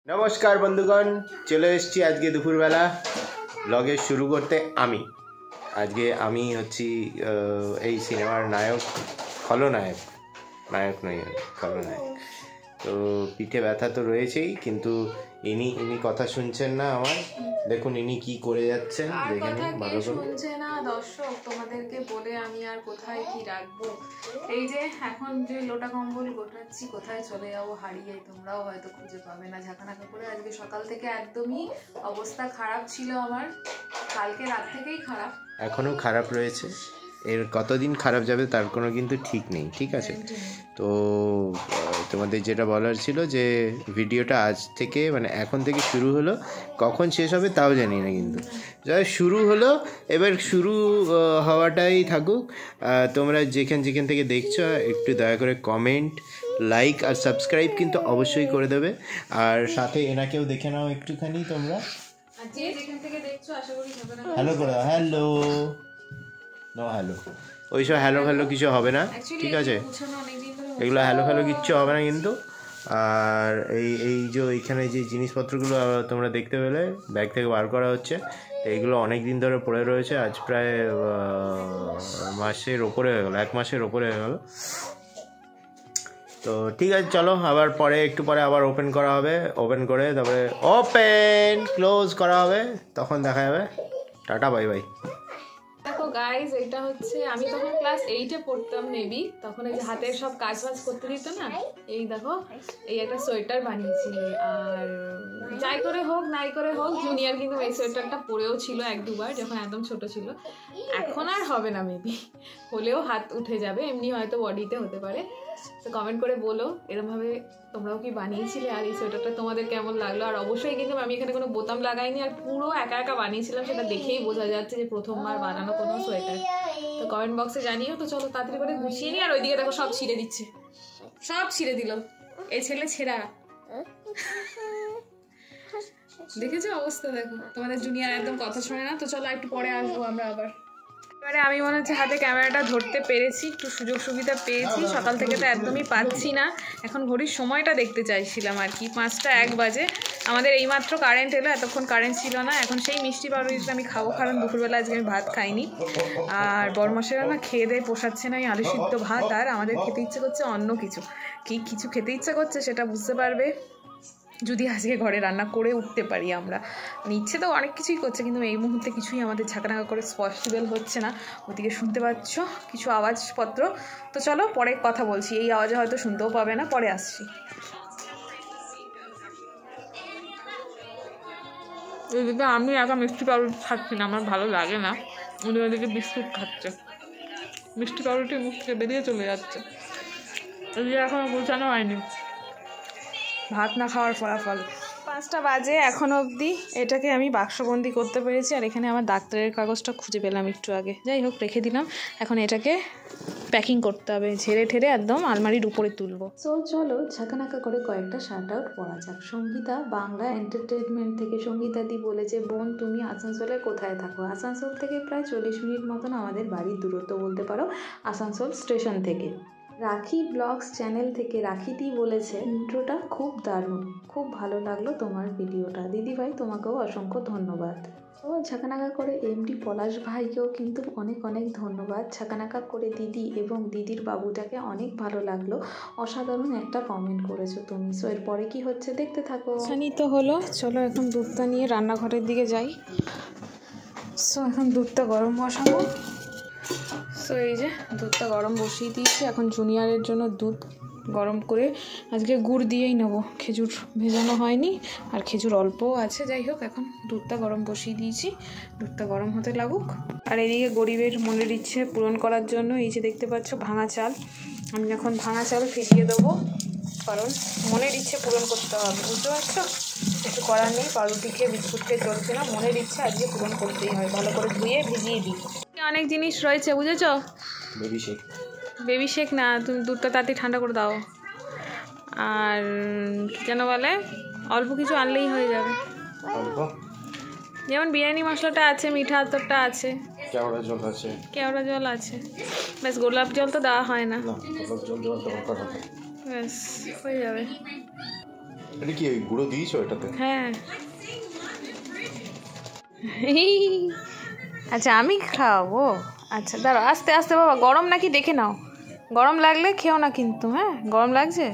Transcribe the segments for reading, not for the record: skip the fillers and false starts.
নমস্কার বন্ধুগণ, চলে এসেছি আজকে দুপুরবেলা ব্লগে শুরু করতে। আমি হচ্ছি এই সিনেমার নায়ক, খলনায়ক। নায়ক নয়, খলনায়ক। তো পিঠে ব্যথা তো রয়েছেই, কিন্তু ইনি কথা শুনছেন না আমার। দেখুন ইনি কি করে যাচ্ছেন, দেখে নিন ভালো করে। শুনছে না দর্শক, তোমাদেরকে বলে আমি আর কোথায় কি রাখবো। এই যে এখন যে লোটা কম্বল গোটাচ্ছি, কোথায় চলে যাবো হারিয়ে, তোমরাও হয়তো খুঁজে পাবে না। ঝাঁকানাকা করে আজকে সকাল থেকে একদমই অবস্থা খারাপ ছিল আমার, কালকে রাত থেকেই খারাপ, এখনো খারাপ রয়েছে। এর কতদিন খারাপ যাবে তার কোনো কিন্তু ঠিক নেই, ঠিক আছে? তো তোমাদের যেটা বলার ছিল যে ভিডিওটা আজ থেকে মানে এখন থেকে শুরু হলো, কখন শেষ হবে তাও জানি না, কিন্তু যাই শুরু হলো, এবার শুরু হওয়াটাই থাকুক। তোমরা যেখান থেকে দেখছো একটু দয়া করে কমেন্ট, লাইক আর সাবস্ক্রাইব কিন্তু অবশ্যই করে দেবে। আর সাথে এনাকেও দেখে নাও একটুখানি তোমরা। হ্যালো করে দাও, হ্যালো নো হ্যালো, ওইসব হ্যালো কিছু হবে না, ঠিক আছে? এগুলো হ্যালো কিচ্ছু হবে না কিন্তু। আর এই যে এইখানে যে জিনিসপত্রগুলো তোমরা দেখতে পেলে ব্যাগ থেকে বার করা হচ্ছে, এইগুলো অনেক দিন ধরে পড়ে রয়েছে, আজ প্রায় মাসের ওপরে হয়ে গেলো, 1 মাসের ওপরে হয়ে গেলো। তো ঠিক আছে, চলো আবার একটু পরে আবার ওপেন করা হবে, ওপেন করে তারপরে ওপেন ক্লোজ করা হবে, তখন দেখা যাবে। Tata, bye bye. দেখো গাইজ, এটা হচ্ছে আমি তখন ক্লাস 8-এ পড়তাম মেবি, তখন এই যে হাতের সব কাজ করতে দিত না, এই দেখো এই একটা সোয়েটার বানিয়েছি। আর যাই করে হোক নাই করে হোক, জুনিয়র কিন্তু এই সোয়েটারটা পরেও ছিল 1-2 বার যখন একদম ছোট ছিল। এখন আর হবে না মেবি, হলেও হাত উঠে যাবে, এমনি হয়তো বডিতে হতে পারে। তো কমেন্ট করে বলো এরমভাবে তোমরাও কি বানিয়েছিলে, আর এই সোয়েটারটা তোমাদের কেমন লাগলো। আর অবশ্যই কিন্তু আমি এখানে কোনো বোতাম লাগাইনি, আর পুরো একা বানিয়েছিলাম, সেটা দেখেই বোঝা যাচ্ছে যে প্রথমবার বানানো কোনো সোয়েটার। তো কমেন্ট বক্সে জানিও। তো চলো তাড়াতাড়ি করে গুছিয়ে নিই। আর ওইদিকে দেখো সব ছিঁড়ে দিচ্ছে, সব ছিঁড়ে দিল এই ছেলে, ছেঁড়া দেখেছো অবস্থা, দেখো তোমাদের জুনিয়র একদম কথা শোনে না। তো চলো একটু পরে আসবো আমরা আবার। এবারে আমি মনে হচ্ছে হাতে ক্যামেরাটা ধরতে পেরেছি, একটু সুযোগ সুবিধা পেয়েছি, সকাল থেকে তো একদমই পাচ্ছি না। এখন ঘড়ির সময়টা দেখতে চাইছিলাম আর কি, 5টা 1 বাজে। আমাদের এইমাত্র কারেন্ট এলো, এতক্ষণ কারেন্ট ছিল না। এখন সেই মিষ্টি পাউরুটিটা আমি খাবো, কারণ দুপুরবেলা আজকে আমি ভাত খাইনি। আর বড়মাসেরা না খেয়ে দিয়ে পোষাচ্ছে না এই আলু সিদ্ধ ভাত, আর আমাদের খেতে ইচ্ছে করছে অন্য কিছু। কিছু খেতে ইচ্ছে করছে সেটা বুঝতে পারবে যদি আজকে ঘরে রান্না করে উঠতে পারি আমরা। ইচ্ছে তো অনেক কিছুই করছে, কিন্তু এই মুহূর্তে কিছুই আমাদের ঝাঁকানাকা করে পসিবল হচ্ছে না। ওদিকে শুনতে পাচ্ছ কিছু আওয়াজপত্র, তো চলো পরে কথা বলছি। এই আওয়াজে হয়তো শুনতেও পাবে না, পরে আসছি। এদিকে আমি একা মিষ্টি পাউরুটি খাচ্ছি না, আমার ভালো লাগে না। ওদিকে বিস্কুট খাচ্ছে, মিষ্টি পাউরুটি মুখ থেকে বেরিয়ে চলে যাচ্ছে। এদিকে এখনও গোছানো হয়নি, ভাত না খাওয়ার ফলাফল। 5টা বাজে, এখন অবধি এটাকে আমি বাক্সবন্দি করতে পেরেছি। আর এখানে আমার ডাক্তারের কাগজটা খুঁজে পেলাম একটু আগে, যাই হোক রেখে দিলাম। এখন এটাকে প্যাকিং করতে হবে, ঝেড়ে ঠেড়ে একদম আলমারির উপরে তুলবো। সো চলো ঝাঁকানাকা করে কয়েকটা শার্ট আউট পরা যাক। সঙ্গীতা বাংলা এন্টারটেনমেন্ট থেকে সঙ্গীতাদি বলেছে, বোন তুমি আসানসোলে কোথায় থাকো? আসানসোল থেকে প্রায় 40 মিনিট মতন আমাদের বাড়ির দূরত্ব বলতে পারো, আসানসোল স্টেশন থেকে। রাখি ব্লগস চ্যানেল থেকে রাখিদি বলেছে, ইন্ট্রোটা খুব দারুণ, খুব ভালো লাগলো তোমার ভিডিওটা। দিদিভাই তোমাকেও অসংখ্য ধন্যবাদ। ও ঝাঁকানাকা করে এমডি পলাশ ভাইকেও কিন্তু অনেক ধন্যবাদ। ঝাঁকানাকা করে দিদি এবং দিদির বাবুটাকে অনেক ভালো লাগলো, অসাধারণ একটা কমেন্ট করেছো তুমি। সো এরপরে কি হচ্ছে দেখতে থাকো। ছানি তো হলো, চলো এখন দুধটা নিয়ে রান্নাঘরের দিকে যাই। সো এখন দুধটা গরম বসাবো। সো এই যে দুধটা গরম বসিয়ে দিয়েছি, এখন জুনিয়রের জন্য দুধ গরম করে আজকে গুড় দিয়েই নেবো, খেজুর ভেজানো হয়নি আর খেজুর অল্পও আছে। যাই হোক এখন দুধটা গরম বসিয়ে দিয়েছি, দুধটা গরম হতে লাগুক। আর এদিকে গরিবের মনের ইচ্ছে পূরণ করার জন্য এই যে দেখতে পাচ্ছ ভাঙা চাল, আমি এখন ভাঙা চাল ভিজিয়ে দেবো, কারণ মনের ইচ্ছে পূরণ করতে হবে, বুঝতে পারছো? কিছু করার নেই, পাউরুটি খেয়ে বিস্কুট খেয়ে চলছে না, মনের ইচ্ছে আজকে পূরণ করতেই হয়। ভালো করে ধুয়ে ভিজিয়ে দিই। অনেক জিনিস রয়েছে বুঝেছো, বেবি শেক না, তুমি দুধটা তাড়াতাড়ি ঠান্ডা করে দাও। আর কী যেন বলে, অল্প কিছু আনলেই হয়ে যাবে। যেমন বিরিয়ানি মশলাটা আছে, মিঠা আতরটা আছে, কেওড়া জল আছে, ব্যাস। গোলাপ জল তো দেওয়া হয় না, ব্যাস হয়ে যাবে। এটা কি গুঁড়ো দিয়েছো এটাতে? হ্যাঁ। আচ্ছা আমি খাওয়াবো? আচ্ছা দাঁড়াও, আস্তে আস্তে বাবা, গরম নাকি দেখে নাও, গরম লাগলে খেও না কিন্তু। হ্যাঁ গরম লাগছে।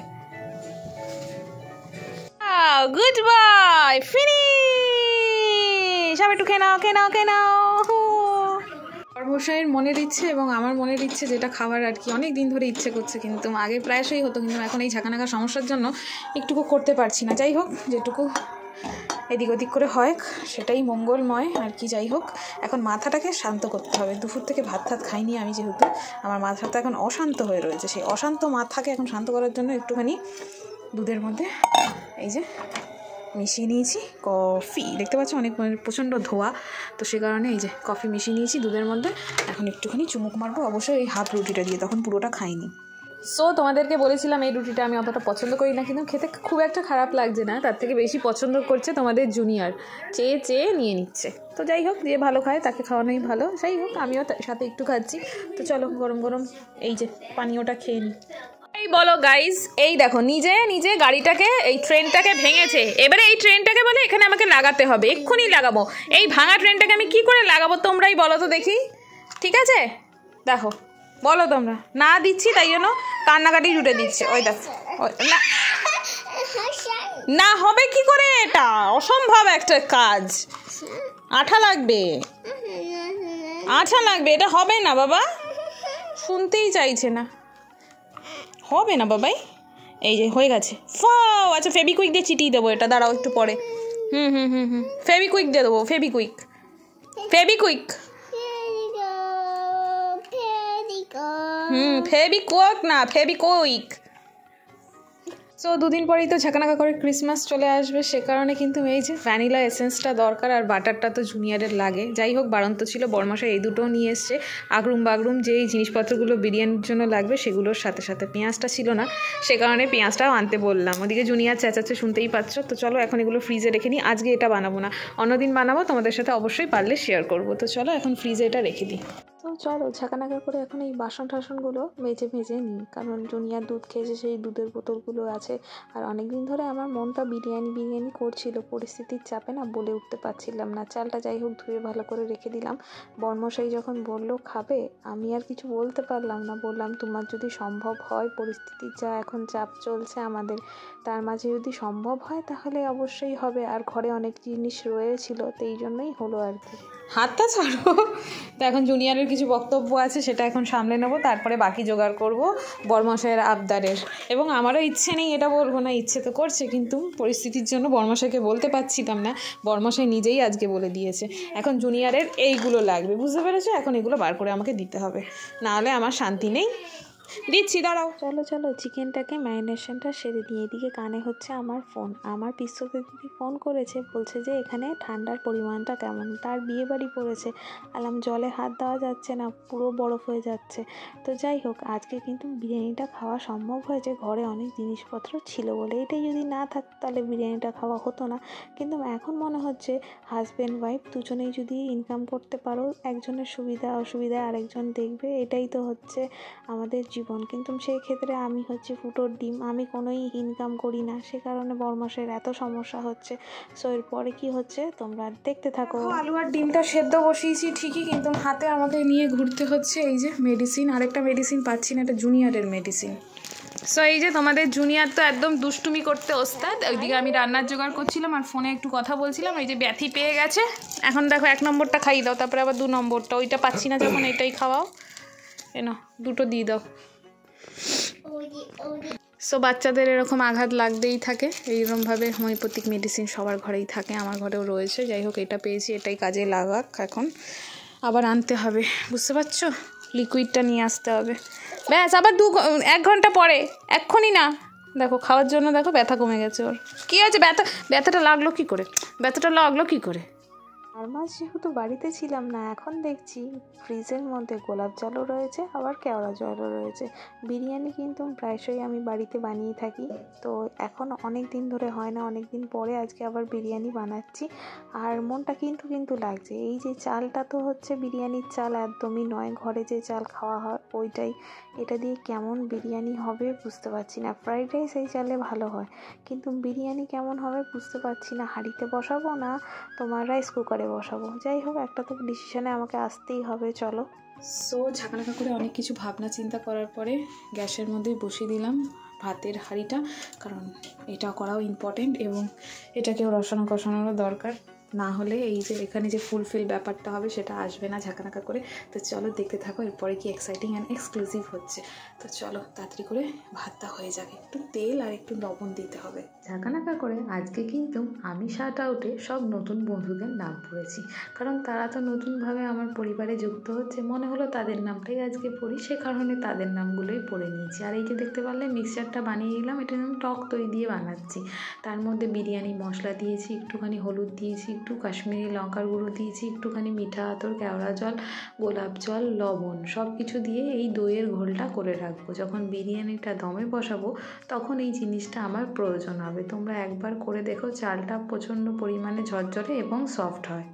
Good boy, finish. সব একটু খেয়ে নাও, খেয়ে নাও, খেয়ে নাও। বর্মশাইয়ের মনের ইচ্ছে এবং আমার মনের ইচ্ছে যেটা খাবার আর কি, অনেক দিন ধরে ইচ্ছে করছে, কিন্তু আগে প্রায়শই হতো, কিন্তু এখন এই ঝাঁকানাকা সমস্যার জন্য একটুকু করতে পারছি না। যাই হোক, যেটুকু এদিক ওদিক করে হয় সেটাই মঙ্গলময় আর কি। যাই হোক, এখন মাথাটাকে শান্ত করতে হবে। দুপুর থেকে ভাত টাত খাইনি আমি, যেহেতু আমার মাথাটা এখন অশান্ত হয়ে রয়েছে, সেই অশান্ত মাথাকে এখন শান্ত করার জন্য একটুখানি দুধের মধ্যে এই যে মিশিয়ে নিয়েছি কফি। দেখতে পাচ্ছ অনেক প্রচণ্ড ধোয়া, তো সে কারণে এই যে কফি মিশিয়ে নিয়েছি দুধের মধ্যে। এখন একটুখানি চুমুক মারবো, অবশ্যই এই হাফ রুটিটা দিয়ে, তখন পুরোটা খাইনি। সো তোমাদেরকে বলেছিলাম এই রুটিটা আমি অতটা পছন্দ করি না, কিন্তু খেতে খুব একটা খারাপ লাগছে না, তার থেকে বেশি পছন্দ করছে তোমাদের জুনিয়র, চেয়ে চেয়ে নিয়ে নিচ্ছে। তো যাই হোক, যে ভালো খায় তাকে খাওয়ানোই ভালো। যাই হোক, আমিও সাথে একটু খাচ্ছি। তো চলো গরম গরম এই যে পানীয়টা খেয়ে নিই। এই বলো গাইজ, এই দেখো নিজে নিজে গাড়িটাকে, এই ট্রেনটাকে ভেঙেছে। এবারে এই ট্রেনটাকে বলে এখানে আমাকে লাগাতে হবে, এক্ষুনি লাগাবো। এই ভাঙা ট্রেনটাকে আমি কি করে লাগাবো তোমরাই বলো তো দেখি, ঠিক আছে? দেখো বলো তোমরা, না দিচ্ছি তাই জন্য কান্নাকাটি জুটে দিচ্ছে। ওই দেখো, না হবে কি করে, এটা অসম্ভব একটা কাজ। আঠা লাগবে, আঠা লাগবে, এটা হবে না বাবা, শুনতেই চাইছে না, হবে না বাবাই। এই যে হয়ে গেছে, ফাও। আচ্ছা ফেবিকুইক দিয়ে চিটিয়ে দেবো এটা, দাঁড়াও একটু পরে। ফেবিকুইক দিয়ে দেবো, ফেবিকুইক, ফেবিকুইক, ফেবিকুইক না, ফেবিকুইক। সো দুদিন পরেই তো ঝাঁকানাকা করে ক্রিসমাস চলে আসবে, সে কারণে কিন্তু এই যে ভ্যানিলা এসেন্সটা দরকার, আর বাটারটা তো জুনিয়রের লাগে। যাই হোক, বাড়ন্ত ছিল, বড়মশাই এই দুটোও নিয়ে এসছে। আগরুম বাগরুম যেই জিনিসপত্রগুলো বিরিয়ানির জন্য লাগবে সেগুলোর সাথে সাথে পেঁয়াজটা ছিল না, সে কারণে পেঁয়াজটাও আনতে বললাম। ওদিকে জুনিয়র চেঁচাচ্ছে, শুনতেই পাচ্ছ। তো চলো এখন এগুলো ফ্রিজে রেখে নিই, আজকে এটা বানাবো না, অন্যদিন বানাবো, তোমাদের সাথে অবশ্যই পারলে শেয়ার করবো। তো চলো এখন ফ্রিজে এটা রেখে দিই। তো চলো ঝাঁকানাকা করে এখন এই বাসন টাসনগুলো ভেজে নিই, কারণ জুনিয়র দুধ খেয়েছে, সেই দুধের বোতলগুলো আছে। আর অনেক দিন ধরে আমার মনটা বিরিয়ানি করছিল, পরিস্থিতির চাপে না বলে উঠতে পারছিলাম না। চালটা যাই হোক ধুয়ে ভালো করে রেখে দিলাম। বর্মশাই যখন বললো খাবে, আমি আর কিছু বলতে পারলাম না। বললাম তোমার যদি সম্ভব হয়, পরিস্থিতির যা এখন চাপ চলছে আমাদের, তার মাঝে যদি সম্ভব হয় তাহলে অবশ্যই হবে। আর ঘরে অনেক জিনিস রয়েছিল, তো এই জন্যই হলো আর কি। হাতটা ছাড়ো। তো এখন জুনিয়রের কিছু বক্তব্য আছে, সেটা এখন সামলে নেবো, তারপরে বাকি জোগাড় করবো বর্মশাইয়ের আবদারের। এবং আমারও ইচ্ছে নেই এটা বলবো না, ইচ্ছে তো করছে, কিন্তু পরিস্থিতির জন্য বর্মশাইকে বলতে পারছিলাম না। বর্মশাই নিজেই আজকে বলে দিয়েছে এখন জুনিয়রের এইগুলো লাগবে, বুঝতে পেরেছো? এখন এগুলো বার করে আমাকে দিতে হবে, নাহলে আমার শান্তি নেই। দিচ্ছি, দাঁড়াও। চলো চিকেনটাকে ম্যারিনেশনটা সেরে নিয়ে, এদিকে কানে হচ্ছে আমার ফোন। আমার পিস্ততে দিদি ফোন করেছে, বলছে যে এখানে ঠান্ডার পরিমাণটা কেমন, তার বিয়ে বাড়ি পড়েছে। আলাম জলে হাত দেওয়া যাচ্ছে না, পুরো বরফ হয়ে যাচ্ছে। তো যাই হোক, আজকে কিন্তু বিরিয়ানিটা খাওয়া সম্ভব হয়েছে, ঘরে অনেক জিনিসপত্র ছিল বলে। এটাই যদি না থাকতো তাহলে বিরিয়ানিটা খাওয়া হতো না। কিন্তু এখন মনে হচ্ছে হাজব্যান্ড ওয়াইফ দুজনেই যদি ইনকাম করতে পারো, একজনের সুবিধা অসুবিধা আরেকজন দেখবে, এটাই তো হচ্ছে আমাদের জীবন। কিন্তু সেই ক্ষেত্রে আমি হচ্ছে ফুটোর ডিম, আমি কোনোই ইনকাম করি না, সে কারণে বর্মশাইয়ের এত সমস্যা হচ্ছে। সো এরপরে কি হচ্ছে তোমরা দেখতে থাকো। আলু আর ডিমটা সেদ্ধ বসিয়েছি ঠিকই, কিন্তু হাতে আমাকে নিয়ে ঘুরতে হচ্ছে এই যে মেডিসিন। আরেকটা মেডিসিন পাচ্ছি না, এটা জুনিয়রের মেডিসিন। সো এই যে তোমাদের জুনিয়র তো একদম দুষ্টুমি করতে ওস্তাদ। ওইদিকে আমি রান্নার জোগাড় করছিলাম আর ফোনে একটু কথা বলছিলাম। এই যে ব্যাথি পেয়ে গেছে, এখন দেখো 1 নম্বরটা খাইয়ে দাও, তারপরে আবার 2 নম্বরটা, ওইটা পাচ্ছি না যখন এটাই খাওয়াও, এনো দুটো দিয়ে দাও। সো বাচ্চাদের এরকম আঘাত লাগতেই থাকে, এইরকমভাবে হোমিওপ্যাথিক মেডিসিন সবার ঘরেই থাকে, আমার ঘরেও রয়েছে। যাই হোক, এটা পেয়েছি, এটাই কাজে লাগাক। এখন আবার আনতে হবে, বুঝতে পারছো, লিকুইডটা নিয়ে আসতে হবে। ব্যাস, আবার 1 ঘন্টা পরে, এক্ষুনি না। দেখো খাওয়ার জন্য দেখো ব্যথা কমে গেছে ওর। কী আছে, ব্যথাটা লাগলো কী করে, ব্যথাটা লাগলো কী করে? আর মাস যেহেতু বাড়িতে ছিলাম না, এখন দেখছি ফ্রিজের মধ্যে গোলাপ জলও রয়েছে, আবার কেওড়া জলও রয়েছে। বিরিয়ানি কিন্তু প্রায়শই আমি বাড়িতে বানিয়ে থাকি, তো এখন অনেক দিন ধরে হয় না, অনেক দিন পরে আজকে আবার বিরিয়ানি বানাচ্ছি। আর মনটা কিন্তু লাগছে, এই যে চালটা তো হচ্ছে বিরিয়ানির চাল একদমই নয়, ঘরে যে চাল খাওয়া হয় ওইটাই। এটা দিয়ে কেমন বিরিয়ানি হবে বুঝতে পারছি না। ফ্রাইড রাইস এই চালে ভালো হয়, কিন্তু বিরিয়ানি কেমন হবে বুঝতে পারছি না। হাঁড়িতে বসাবো না তোমার রাইস কুকারে বসাবো, যাই হোক একটা তো ডিসিশনে আমাকে আসতেই হবে। চলো। সো ঝাঁকানাকা করে অনেক কিছু ভাবনা চিন্তা করার পরে গ্যাসের মধ্যেই বসিয়ে দিলাম ভাতের হাঁড়িটা, কারণ এটা করাও ইম্পর্টেন্ট এবং এটাকেও রসানো কষানোরও দরকার, না হলে এই যে এখানে যে ফুলফিল ব্যাপারটা হবে সেটা আসবে না ঝাঁকানাকা করে। তো চলো দেখতে থাকো এরপরে কি এক্সাইটিং অ্যান্ড এক্সক্লুসিভ হচ্ছে। তো চলো তাড়াতাড়ি করে ভাতটা হয়ে যাবে, একটু তেল আর একটু লবণ দিতে হবে। ঝাঁকানাকা করে আজকে কিন্তু আমি শার্ট আউটে সব নতুন বন্ধুদের নাম পড়েছি, কারণ তারা তো নতুনভাবে আমার পরিবারে যুক্ত হচ্ছে, মনে হলো তাদের নামটাই আজকে পড়ি, সে কারণে তাদের নামগুলোই পড়ে নিয়েছি। আর এই যে দেখতে পারলে মিক্সচারটা বানিয়ে নিলাম, এটা যেমন টক দই দিয়ে বানাচ্ছি। তার মধ্যে বিরিয়ানি মশলা দিয়েছি, একটুখানি হলুদ দিয়েছি, একটু কাশ্মীরি লঙ্কার গুঁড়ো দিয়েছি, একটুখানি মিঠা আতর, কেওড়া জল, গোলাপ জল, লবণ সব কিছু দিয়ে এই দইয়ের ঘোলটা করে রাখবো। যখন বিরিয়ানিটা দমে বসাবো তখন এই জিনিসটা আমার প্রয়োজন হবে। তোমরা একবার করে দেখো, চালটা প্রচণ্ড পরিমাণে ঝরঝরে এবং সফট হয়।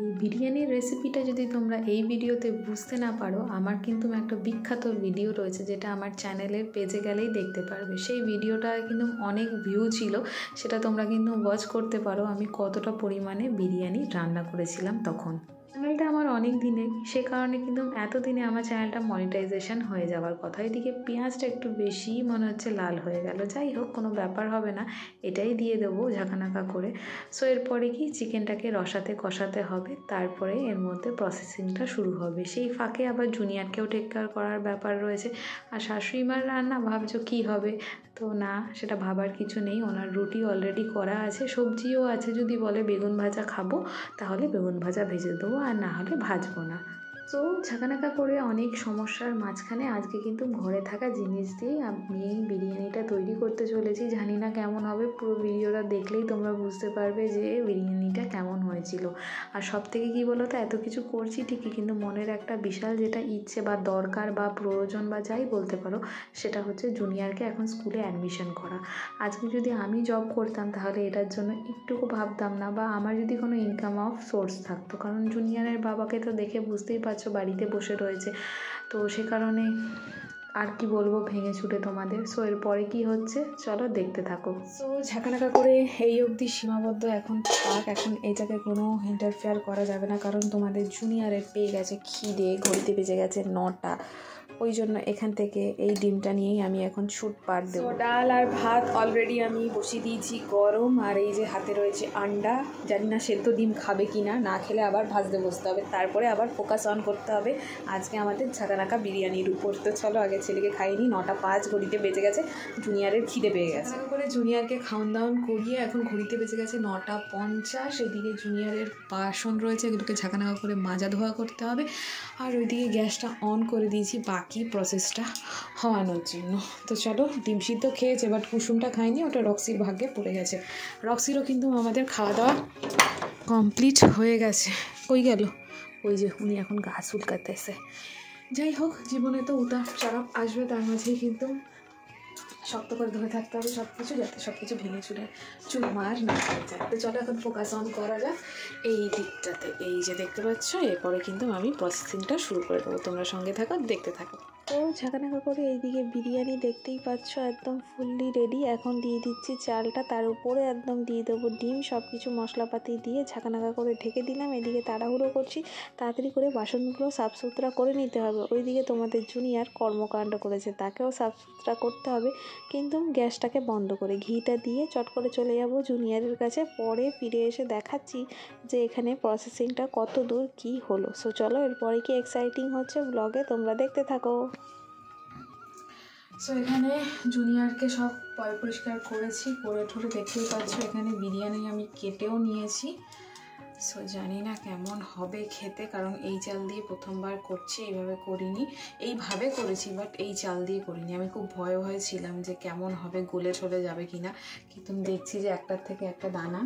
এই বিরিয়ানির রেসিপিটা যদি তোমরা এই ভিডিওতে বুঝতে না পারো, আমার কিন্তু একটা বিখ্যাত ভিডিও রয়েছে যেটা আমার চ্যানেলের পেজে গেলেই দেখতে পারবে। সেই ভিডিওটা কিন্তু অনেক ভিউ ছিল, সেটা তোমরা কিন্তু ওয়াচ করতে পারো আমি কতটা পরিমাণে বিরিয়ানি রান্না করেছিলাম তখন। চ্যানেলটা আমার অনেক দিনে, সে কারণে কিন্তু এতদিনে আমার চ্যানেলটা মনিটাইজেশন হয়ে যাওয়ার কথা। এদিকে পেঁয়াজটা একটু বেশি মনে হচ্ছে লাল হয়ে গেল, যাই হোক কোনো ব্যাপার হবে না, এটাই দিয়ে দেবো ঝাঁকানাকা করে। সো এরপরে কি চিকেনটাকে রসাতে কষাতে হবে, তারপরে এর মধ্যে প্রসেসিংটা শুরু হবে। সেই ফাঁকে আবার জুনিয়রকেও টেক কেয়ার করার ব্যাপার রয়েছে। আর শাশুড়ি মার রান্না ভাবছো কী হবে, তো না, সেটা ভাবার কিছু নেই, ওনার রুটি অলরেডি করা আছে, সবজিও আছে, যদি বলে বেগুন ভাজা খাবো তাহলে বেগুন ভাজা ভেজে দেবো, আর না হলে ভাজবো না। তো ঝাঁকানাকা করে অনেক সমস্যার মাঝখানে আজকে কিন্তু ঘরে থাকা জিনিস দিয়েই আমি এই বিরিয়ানিটা তৈরি করতে চলেছি। জানি না কেমন হবে, পুরো ভিডিওটা দেখলেই তোমরা বুঝতে পারবে যে বিরিয়ানিটা কেমন হয়েছিল। আর সব থেকে কী বলো তো, এত কিছু করছি ঠিকই, কিন্তু মনের একটা বিশাল যেটা ইচ্ছে বা দরকার বা প্রয়োজন বা যাই বলতে পারো, সেটা হচ্ছে জুনিয়রকে এখন স্কুলে অ্যাডমিশন করা। আজকে যদি আমি জব করতাম তাহলে এটার জন্য একটুকু ভাবতাম না, বা আমার যদি কোনো ইনকাম অফ সোর্স থাকতো, কারণ জুনিয়রের বাবাকে তো দেখে বুঝতেই পারছো বাড়িতে বসে রয়েছে, তো সে কারণে আর কি বলবো ভেঙে ছুটে তোমাদের। সো এরপরে কি হচ্ছে চলো দেখতে থাকো। সো ঝাঁকানাকা করে এই অবধি সীমাবদ্ধ এখন থাক, এখন এটাকে কোনো ইন্টারফেয়ার করা যাবে না, কারণ তোমাদের জুনিয়রের পেয়ে গেছে খিদে, ঘড়িতে বেজে গেছে 9টা, ওই জন্য এখান থেকে এই ডিমটা নিয়েই আমি এখন ছুট পাট দেবো। ডাল আর ভাত অলরেডি আমি বসিয়ে দিয়েছি গরম, আর এই যে হাতে রয়েছে আন্ডা, জানি না সেদ্ধ ডিম খাবে কি না, না খেলে আবার ভাজতে বসতে হবে, তারপরে আবার ফোকাস অন করতে হবে আজকে আমাদের ঝাঁকানাকা বিরিয়ানির উপর। তো চলো আগে ছেলেকে খাইনি, 9টা 5 ঘড়িতে বেজে গেছে, জুনিয়রের খিদে পেয়ে গেছে। করে জুনিয়রকে খাওয়ান দাওয়ান করিয়ে এখন ঘড়িতে বেজে গেছে 9টা 50। এদিকে জুনিয়রের বাসন রয়েছে, এগুলোকে ঝাঁকানাকা করে মাজা ধোয়া করতে হবে, আর ওইদিকে গ্যাসটা অন করে দিয়েছি বাকি প্রসেসটা হওয়ানোর জন্য। তো চলো, ডিম সিদ্ধ খেয়েছে, বাট কুসুমটা খায়নি, ওটা রক্সির ভাগ্যে পড়ে গেছে। রক্সিরও কিন্তু আমাদের খাওয়া দাওয়া কমপ্লিট হয়ে গেছে। কই গেল? ওই যে উনি এখন গা চুলকাতেছে। যাই হোক, জীবনে তো উতাপ চাপ আসবে, তার মাঝেই কিন্তু শক্ত করে ধরে থাকতে হবে সব কিছু, যাতে সব কিছু ভেঙে চুরে চুরমার না হয়ে যায়। তো চলো এখন ফোকাস অন করা যাক এই দিকটাতে। এই যে দেখতে পাচ্ছ, এরপরে কিন্তু আমি প্রসেসিংটা শুরু করে দেবো, তোমরা সঙ্গে থাকো, দেখতে থাকো। তো ঝাঁকানাকা করে এইদিকে বিরিয়ানি দেখতেই পাচ্ছ একদম ফুললি রেডি। এখন দিয়ে দিচ্ছি চালটা, তার উপরে একদম দিয়ে দেবো ডিম, সব কিছু মশলাপাতি দিয়ে ঝাঁকানাকা করে ঢেকে দিলাম। এদিকে তাড়াহুড়ো করছি, তাড়াতাড়ি করে বাসনগুলো সাফ সুতরা করে নিতে হবে। ওইদিকে তোমাদের জুনিয়র কর্মকাণ্ড করেছে, তাকেও সাফ সুতরা করতে হবে, কিন্তু গ্যাসটাকে বন্ধ করে ঘিটা দিয়ে চট করে চলে যাব জুনিয়রের কাছে। পরে ফিরে এসে দেখাচ্ছি যে এখানে প্রসেসিংটা কত দূর কী হলো। সো চলো এরপরে কি এক্সাইটিং হচ্ছে ব্লগে, তোমরা দেখতে থাকো। সো এখানে জুনিয়রকে সব পরিষ্কার করেছি, করে ঠোরে দেখতেই পাচ্ছ। এখানে বিরিয়ানি আমি কেটেও নিয়েছি, সো জানি না কেমন হবে খেতে, কারণ এই চাল দিয়ে প্রথমবার করছি, এইভাবে করেছি বাট এই চাল দিয়ে করিনি। আমি খুব ভয়ে ছিলাম যে কেমন হবে, গলে চলে যাবে কিনা, কিন্তু দেখছি যে একটার থেকে একটা দানা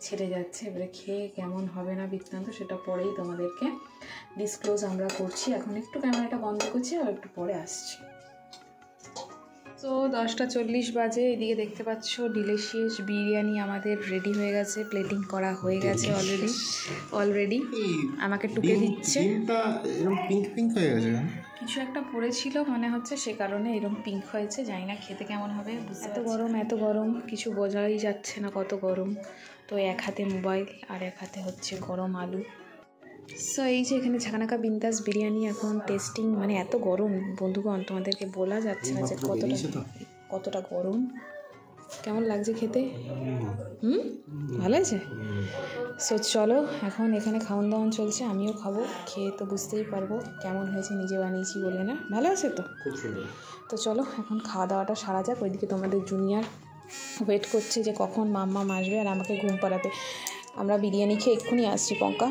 ছেড়ে যাচ্ছে। এবারে খেয়ে কেমন হবে না বৃত্তান্ত সেটা পরেই তোমাদেরকে ডিসক্লোজ আমরা করছি। এখন একটু ক্যামেরাটা বন্ধ করছি আর একটু পরে আসছি। তো 10:40 বাজে, এদিকে দেখতে পাচ্ছ ডিলিশিয়াস বিরিয়ানি আমাদের রেডি হয়ে গেছে, প্লেটিং করা হয়ে গেছে অলরেডি আমাকে টুকে দিচ্ছে। পিঙ্ক হয়ে গেছে, কিছু একটা পড়েছিল মনে হচ্ছে, সে কারণে এরকম পিঙ্ক হয়েছে। জানি না খেতে কেমন হবে, এত গরম কিছু বোঝাই যাচ্ছে না কত গরম। তো এক হাতে মোবাইল আর এক হাতে হচ্ছে গরম আলু। সো এই যে এখানে ঝাঁকানাকা বিন্দাস বিরিয়ানি এখন টেস্টিং, মানে এত গরম বন্ধুগণ তোমাদেরকে বলা যাচ্ছে না যে কতটা গরম। কেমন লাগছে খেতে? ভালো আছে। সো চলো এখন এখানে খাওয়ান দাওয়ান চলছে, আমিও খাবো, খেয়ে তো বুঝতেই পারবো কেমন হয়েছে, নিজে বানিয়েছি বলে না। ভালো আছে তো? তো চলো এখন খাওয়া দাওয়াটা সারা যাক। ওইদিকে তোমাদের জুনিয়র ওয়েট করছে যে কখন মাম্মা আসবে আর আমাকে ঘুম পাড়াতে। আমরা বিরিয়ানি খেয়ে এক্ষুনি আসছি পঙ্কা।